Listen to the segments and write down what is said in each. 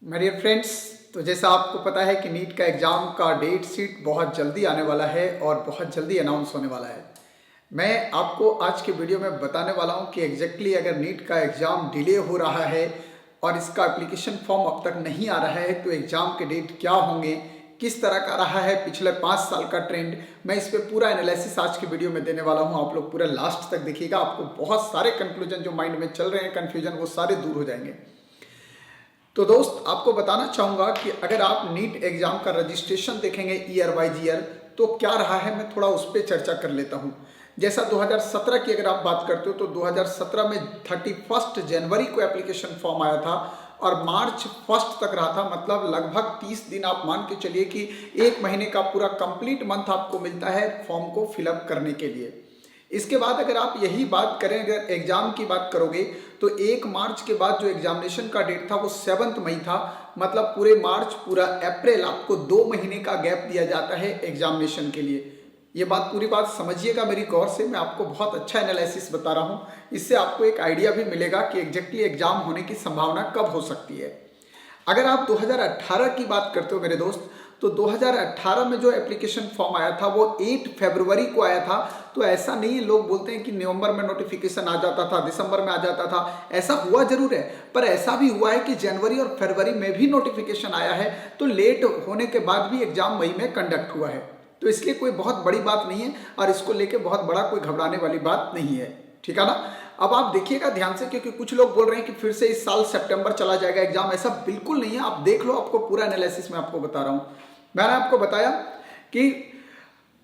My dear friends, तो जैसा आपको पता है कि नीट का एग्ज़ाम का डेट शीट बहुत जल्दी आने वाला है और बहुत जल्दी अनाउंस होने वाला है। मैं आपको आज के वीडियो में बताने वाला हूं कि एग्जैक्टली अगर नीट का एग्ज़ाम डिले हो रहा है और इसका एप्लीकेशन फॉर्म अब तक नहीं आ रहा है तो एग्ज़ाम के डेट क्या होंगे, किस तरह का रहा है पिछले 5 साल का ट्रेंड। मैं इस पर पूरा एनालिसिस आज की वीडियो में देने वाला हूं। आप लोग पूरा लास्ट तक देखिएगा, आपको बहुत सारे कंक्लूजन जो माइंड में चल रहे हैं, कन्फ्यूजन, वो सारे दूर हो जाएंगे। तो दोस्त, आपको बताना चाहूँगा कि अगर आप नीट एग्ज़ाम का रजिस्ट्रेशन देखेंगे ईयर वाइज ईयर तो क्या रहा है, मैं थोड़ा उस पर चर्चा कर लेता हूँ। जैसा 2017 की अगर आप बात करते हो तो 2017 में 31 जनवरी को एप्लीकेशन फॉर्म आया था और मार्च 1 तक रहा था। मतलब लगभग 30 दिन आप मान के चलिए कि 1 महीने का पूरा कंप्लीट मंथ आपको मिलता है फॉर्म को फिलअप करने के लिए। इसके बाद अगर आप यही बात करें, अगर एग्ज़ाम की बात करोगे तो 1 मार्च के बाद जो एग्जामिनेशन का डेट था वो 7 मई था। मतलब पूरे मार्च पूरा अप्रैल आपको 2 महीने का गैप दिया जाता है एग्जामिनेशन के लिए। ये बात पूरी बात समझिएगा मेरी गौर से, मैं आपको बहुत अच्छा एनालिसिस बता रहा हूँ। इससे आपको एक आइडिया भी मिलेगा कि एग्जैक्टली एग्जाम होने की संभावना कब हो सकती है। अगर आप 2018 की बात करते हो मेरे दोस्त, तो 2018 में जो एप्लीकेशन फॉर्म आया था वो 8 फरवरी को आया था। तो ऐसा नहीं है, लोग बोलते हैं कि नवंबर में नोटिफिकेशन आ जाता था, दिसंबर में आ जाता था। ऐसा हुआ जरूर है, पर ऐसा भी हुआ है कि जनवरी और फरवरी में भी नोटिफिकेशन आया है। तो लेट होने के बाद भी एग्जाम मई में कंडक्ट हुआ है। तो इसलिए कोई बहुत बड़ी बात नहीं है और इसको लेके बहुत बड़ा कोई घबराने वाली बात नहीं है। ठीक है ना। अब आप देखिएगा ध्यान से, क्योंकि कुछ लोग बोल रहे हैं कि फिर से इस साल सितंबर चला जाएगा एग्जाम। ऐसा बिल्कुल नहीं है, आप देख लो, आपको पूरा एनालिसिस मैं आपको बता रहा हूं। मैंने आपको बताया कि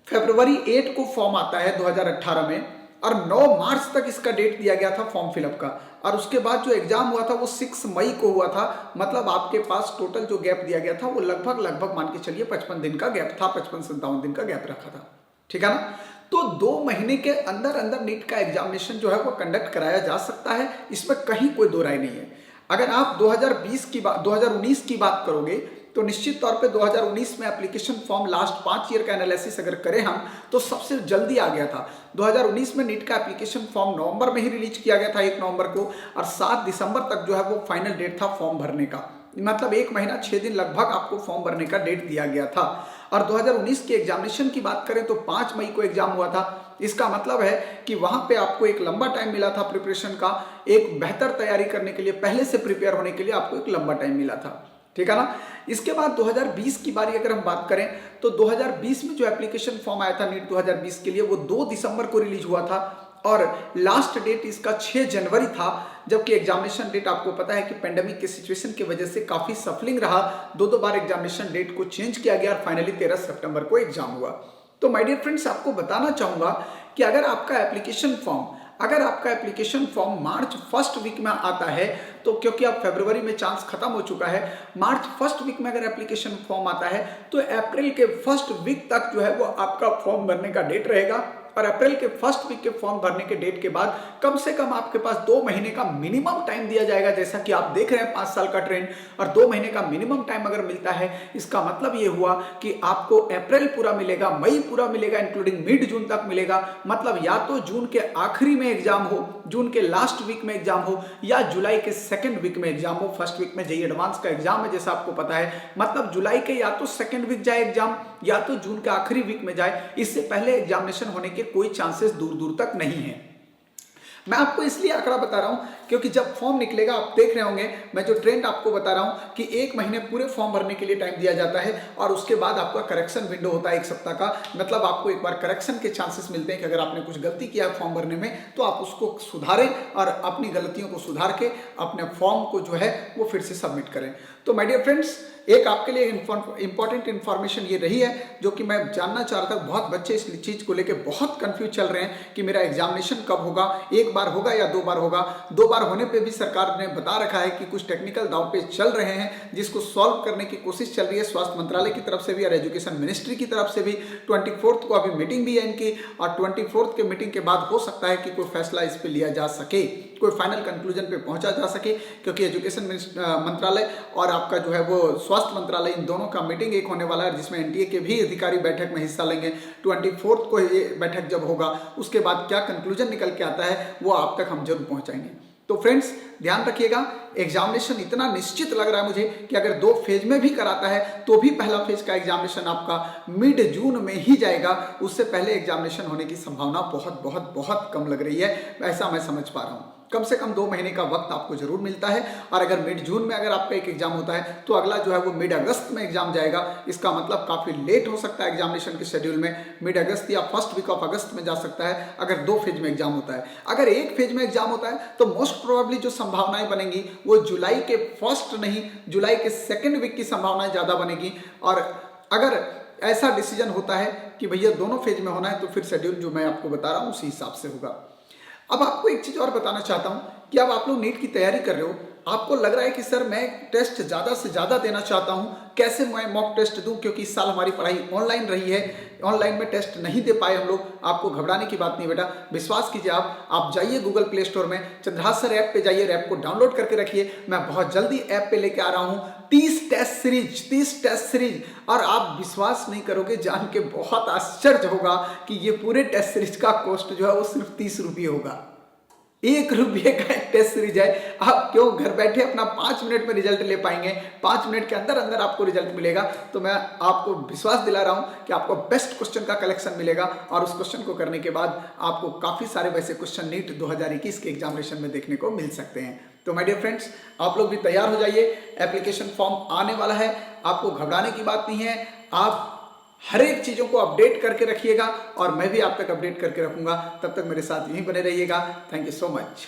फरवरी 8 को फॉर्म आता है 2018 में और 9 मार्च तक इसका डेट दिया गया था फॉर्म फिलअप का। और उसके बाद जो एग्जाम हुआ था वो 6 मई को हुआ था। मतलब आपके पास टोटल जो गैप दिया गया था वो लगभग मान के चलिए 55 दिन का गैप था, 55-57 दिन का गैप रखा था। ठीक है ना। तो 2 महीने के अंदर अंदर नीट का एग्जामिनेशन जो है वो कंडक्ट कराया जा सकता है, इसमें कहीं कोई दो राय नहीं है। अगर आप 2019 की बात करोगे तो निश्चित तौर पे 2019 में एप्लीकेशन फॉर्म लास्ट 5 ईयर का एनालिसिस अगर करें हम तो सबसे जल्दी आ गया था। 2019 में नीट का एप्लीकेशन फॉर्म नवंबर में ही रिलीज किया गया था 1 नवंबर को, और 7 दिसंबर तक जो है वो फाइनल डेट था फॉर्म भरने का। मतलब 1 महीना 6 दिन लगभग आपको फॉर्म भरने का डेट दिया गया था। और 2019 के एग्जामिनेशन की बात करें तो 5 मई को एग्जाम हुआ था। इसका मतलब है कि वहां पे आपको एक लंबा टाइम मिला था प्रिपरेशन का, एक बेहतर तैयारी करने के लिए, पहले से प्रिपेयर होने के लिए आपको एक लंबा टाइम मिला था। ठीक है ना। इसके बाद 2020 की बारी अगर हम बात करें तो 2020 में जो एप्लीकेशन फॉर्म आया था नीट 2020 के लिए वो 2 दिसंबर को रिलीज हुआ था और लास्ट डेट इसका 6 जनवरी था। जबकि एग्जामिनेशन डेट आपको पता है कि पेंडेमिक के सिचुएशन की वजह से काफी सफलिंग रहा, 2 बार एग्जामिनेशन डेट को चेंज किया गया और फाइनली 13 सितंबर को एग्जाम हुआ। तो माय डियर फ्रेंड्स, आपको बताना चाहूंगा कि अगर आपका एप्लीकेशन फॉर्म मार्च 1 वीक में आता है तो, क्योंकि अब फरवरी में चांस खत्म हो चुका है, मार्च 1 वीक में अगर एप्लीकेशन फॉर्म आता है तो अप्रैल के 1 वीक तक जो है वो आपका फॉर्म भरने का डेट रहेगा। और अप्रैल के 1 वीक के फॉर्म भरने के डेट के बाद कम से कम आपके पास 2 महीने का मिनिमम टाइम दिया जाएगा। जैसा कि आप देख रहे हैं 5 साल का ट्रेंड, और 2 महीने का मिनिमम टाइम अगर मिलता है, इसका मतलब ये हुआ कि आपको अप्रैल पूरा मिलेगा, मई पूरा मिलेगा, इंक्लूडिंग मिड जून तक मिलेगा। मतलब या तो जून के आखिरी में एग्जाम हो, जून के लास्ट वीक में एग्जाम हो, या जुलाई के 2nd वीक में एग्जाम हो। 1st वीक में जेईई एडवांस का एग्जाम है जैसा आपको पता है। मतलब जुलाई के या तो 2nd वीक जाए एग्जाम या तो जून के आखिरी वीक में जाए। इससे पहले एग्जामिनेशन होने के कोई चांसेस दूर दूर तक नहीं है। मैं आपको इसलिए आंकड़ा बता रहा हूं क्योंकि जब फॉर्म निकलेगा, आप देख रहे होंगे, मैं जो ट्रेंड आपको बता रहा हूं कि 1 महीने पूरे फॉर्म भरने के लिए टाइम दिया जाता है और उसके बाद आपका करेक्शन विंडो होता है 1 सप्ताह का। मतलब आपको एक बार करेक्शन के चांसेस मिलते हैं कि अगर आपने कुछ गलती किया फॉर्म भरने में तो आप उसको सुधारें और अपनी गलतियों को सुधार के अपने फॉर्म को जो है वो फिर से सबमिट करें। तो माय डियर फ्रेंड्स, एक आपके लिए इंपॉर्टेंट इंफॉर्मेशन ये रही है जो कि मैं जानना चाह रहा था। बहुत बच्चे इस चीज को लेके बहुत कंफ्यूज चल रहे हैं कि मेरा एग्जामिनेशन कब होगा, 1 बार होगा या 2 बार होगा। 2 बार होने पे भी सरकार ने बता रखा है कि कुछ टेक्निकल दांव पेच चल रहे हैं जिसको सॉल्व करने की कोशिश चल रही है स्वास्थ्य मंत्रालय की तरफ से भी और एजुकेशन मिनिस्ट्री की तरफ से भी। 24 को अभी मीटिंग भी है इनकी और 24 के मीटिंग के बाद हो सकता है कि कोई फैसला इस पर लिया जा सके, कोई फाइनल कंक्लूजन पे पहुंचा जा सके। क्योंकि एजुकेशन मंत्रालय और आपका जो है वो स्वास्थ्य मंत्रालय, इन दोनों का मीटिंग एक होने वाला है जिसमें एनटीए के भी अधिकारी बैठक में हिस्सा लेंगे। 24 को ये बैठक जब होगा उसके बाद क्या कंक्लूजन निकल के आता है वो आप तक हम जरूर पहुंचाएंगे। तो फ्रेंड्स ध्यान रखिएगा, एग्जामिनेशन इतना निश्चित लग रहा है मुझे कि अगर 2 फेज में भी कराता है तो भी पहला फेज का एग्जामिनेशन आपका मिड जून में ही जाएगा। उससे पहले एग्जामिनेशन होने की संभावना बहुत बहुत बहुत कम लग रही है, ऐसा मैं समझ पा रहा हूँ। कम से कम 2 महीने का वक्त आपको जरूर मिलता है। और अगर मिड जून में अगर आपका एक एग्जाम होता है तो अगला जो है वो मिड अगस्त में एग्जाम जाएगा। इसका मतलब काफी लेट हो सकता है एग्जामिनेशन के शेड्यूल में, मिड अगस्त या फर्स्ट वीक ऑफ अगस्त में जा सकता है अगर 2 फेज में एग्जाम होता है। अगर 1 फेज में एग्जाम होता है तो मोस्ट प्रोबेबली जो संभावनाएं बनेंगी वो जुलाई के फर्स्ट नहीं, जुलाई के सेकेंड वीक की संभावनाएं ज्यादा बनेगी। और अगर ऐसा डिसीजन होता है कि भैया दोनों फेज में होना है तो फिर शेड्यूल जो मैं आपको बता रहा हूं उसी हिसाब से होगा। अब आपको एक चीज और बताना चाहता हूं कि अब आप लोग नीट की तैयारी कर रहे हो, आपको लग रहा है कि सर मैं टेस्ट ज्यादा से ज्यादा देना चाहता हूं, कैसे मैं मॉक टेस्ट दूं, क्योंकि इस साल हमारी पढ़ाई ऑनलाइन रही है, ऑनलाइन में टेस्ट नहीं दे पाए हम लोग। आपको घबराने की बात नहीं बेटा, विश्वास कीजिए, आप जाइए गूगल प्ले स्टोर में चंद्रहास सर ऐप पे जाइए, ऐप को डाउनलोड करके रखिए। मैं बहुत जल्दी ऐप पे लेके आ रहा हूं 30 टेस्ट सीरीज, और आप विश्वास नहीं करोगे, जान के बहुत आश्चर्य होगा कि ये पूरे टेस्ट सीरीज का कॉस्ट जो है वो सिर्फ 30 रुपये होगा। 1 रुपये का एक टेस्ट सीरीज है। आप क्यों घर बैठे अपना 5 मिनट में रिजल्ट ले पाएंगे, 5 मिनट के अंदर अंदर आपको रिजल्ट मिलेगा। तो मैं आपको विश्वास दिला रहा हूं कि आपको बेस्ट क्वेश्चन का कलेक्शन मिलेगा, और उस क्वेश्चन को करने के बाद आपको काफी सारे वैसे क्वेश्चन नीट 2021 के एग्जामिनेशन में देखने को मिल सकते हैं। तो माय डियर फ्रेंड्स, आप लोग भी तैयार हो जाइए, एप्लीकेशन फॉर्म आने वाला है, आपको घबराने की बात नहीं है। आप हर एक चीजों को अपडेट करके रखिएगा और मैं भी आप तक अपडेट करके रखूंगा। तब तक मेरे साथ यहीं बने रहिएगा। Thank you so much.